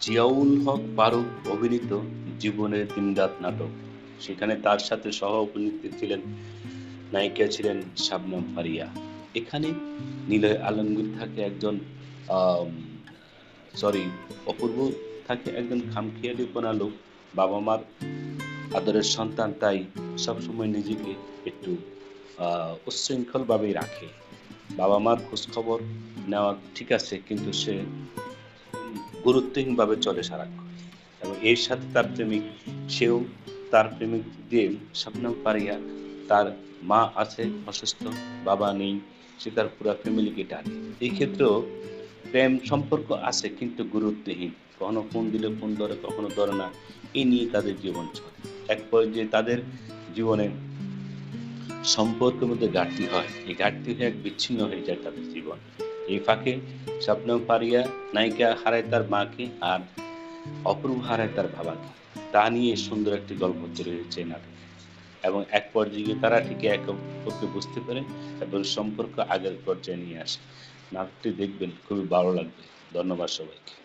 জিয়াউল হক ফারুক অভিনীত জীবনের দিনরাত নাটক। সেখানে তার সাথে সহ-অভিনেত্রী ছিলেন নায়িকা ছিলেন শাবনম ফারিয়া। এখানে নিলয় আলমগীর থাকে একজন আম সরি অপূর্ব থাকে একজন খামখেয়ালিপনা লোক। বাবা-মার আদরের সন্তান তাই সবসময় নিজেকে একটু উচ্ছৃঙ্খলভাবেই রাখে। বাবা-মার খোঁজখবর নেওয়া ঠিক আছে কিন্তু সে গুরুত্বহীনভাবে চলে সারাক্ষণ। এবং এর সাথে তার প্রেমিক, সেও তার প্রেমিক দিয়ে শবনম ফারিয়া তার মা আছে অসুস্থ, বাবা নেই, সে তার পুরা ফ্যামিলিকে টানে। এই ক্ষেত্রেও প্রেম সম্পর্ক আছে কিন্তু গুরুত্বহীন। কখনো ফোন দিলে ফোন ধরে, কখনো ধরে না। এই নিয়ে তাদের জীবন চলে। এক পর্যায়ে তাদের জীবনে সম্পর্কের মধ্যে ঘাটতি হয়। এই ঘাটতি হয়ে এক বিচ্ছিন্ন হয়ে যায় তাদের জীবন। এই ফাঁকে শবনম ফারিয়া নায়িকা হারায় তার মাকে আর অপূর্ব হারায় তার বাবাকে। তা নিয়ে সুন্দর একটি গল্প তৈরি হয়েছে এই নাটকে। এবং এক পর্যায়ে গিয়ে তারা ঠিকই একে অপরকে বুঝতে পারে এবং সম্পর্ক আগের পর্যায়ে নিয়ে আসে। নাটকটি দেখবেন, খুবই ভালো লাগবে। ধন্যবাদ সবাইকে।